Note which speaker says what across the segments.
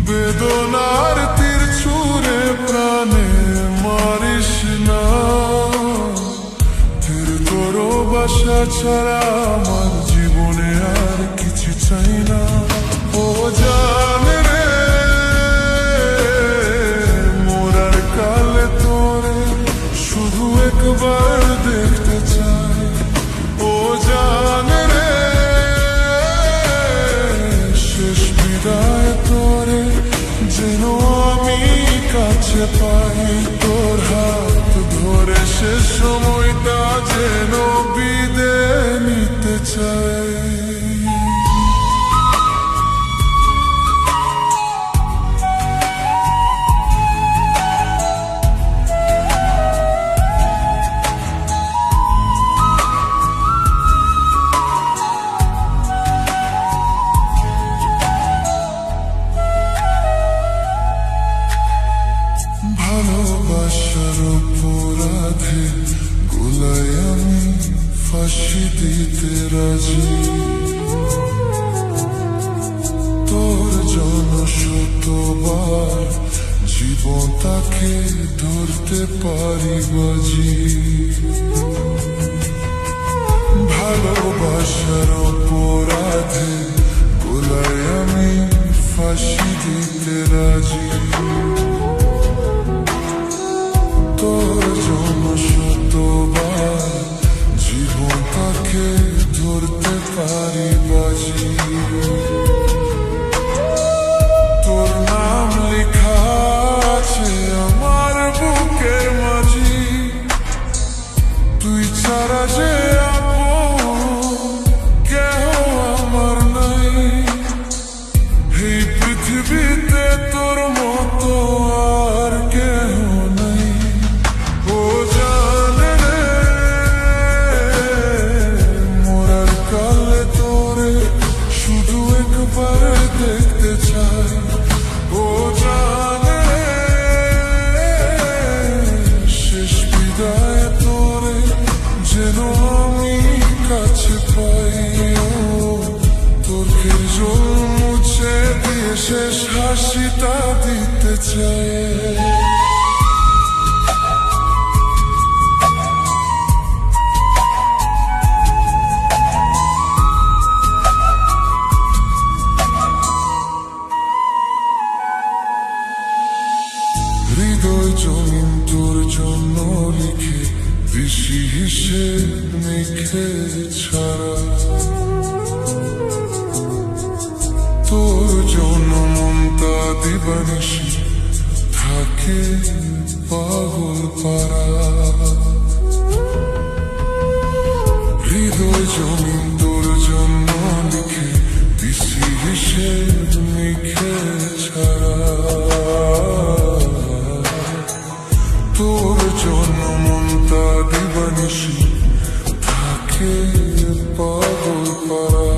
Speaker 1: বেদনার তীর ছুঁড়ে প্রাণে মারিস না, তীর করো বাসা ছাড়া আমার জীবনে আর কিছু চাই না। ও জানে রে মোরার কালে তোরে শুধু একবার দেখতে চাই। ও জানে রে শেষ বিদায় তোরে যেন আমি কাছে পাই, তোর হাত ধরে শেষ সময়টা যেন বিদায় নিতে চাই। ভালোবাসার অপরাধে গোলায় আমি ফাঁসি দিতে রাজি, তোর জন্য শতবার জীবন তাকে ধরতে পারি বাজি। ভালোবাসার অপরাধে গোলায় আমি ফাঁসি দিতে রাজি, তোর জন্য শতবার জীবন তাকে ধরতে পারি বাজি। তোর নাম লেখা আছে আমার বুকের মাঝি, তুই ছাড়া যে আপন কেহ আমার নাই, এই পৃথিবীতে তোর মতো আর কেহ নাই। ও জানে রে মোরার কালে তোরে শুধু একবার দেখতে চাই। ও জানে রে শেষ বিদায় তোরে যেন আমি কাছে পাই। ও তোরকে জল মুছে দিয়ে শেষ হাসিটা দিতে চাই। হৃদয় জমিন তোর জন্য লিখে বেশি হিসেব মেখে ছাড়া, তোর জন্য মনটা দিবানিশি থাকে পাগল পারা। হৃদয় জমিন তোর জন্য লিখে বেশি হিসেব মেখে ছাড়া, তোর জন্য মনটা দিবানিশি থাকে পাগল পারা।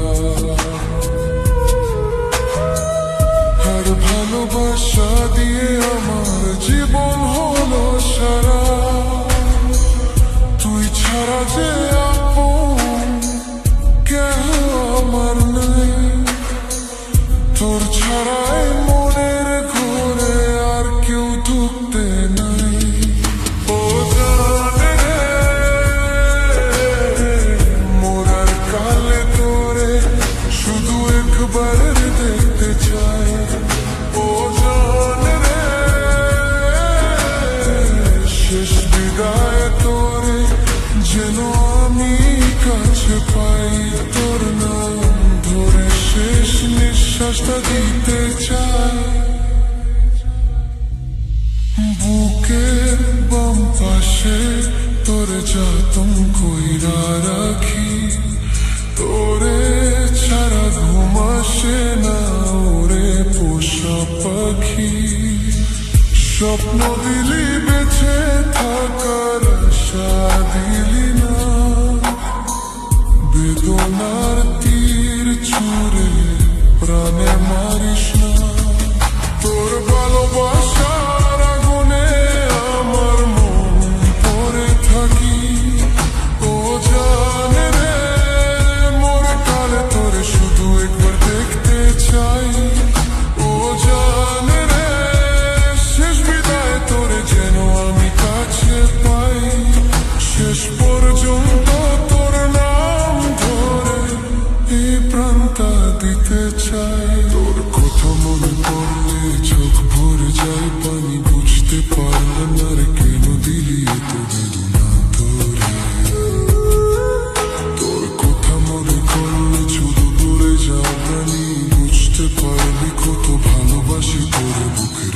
Speaker 1: আর ভালোবাসা দিয়ে আমার জীবন হলো সারা, তুই ছাড়া যে আপন কেহ আমার নাই, তোর ছাড়াই মনের ঘরে আর কেউ ঢুকতে নাই। ও জানে রে মোরার কালে তোরে শুধু একবার দেখতে চাই। ও জানে রে শেষ বিদায় তোরে যেন আমি কাছে পাই, তোর নাম ধরে শেষ নিঃশ্বাসটা দিতে চাই। বুকের বাম পাশে তোরে যতন কইরা রাখি, তোরে ছাড়া ঘুম আসে না ওরে পোষা পাখি। স্বপ্ন দিলি বেঁচে থাকার আশা দিলি না, বেদনার তীর ছুঁড়ে প্রাণে মারিস না। তোর ভালোবাসা ভালোবাসি তোর বুকে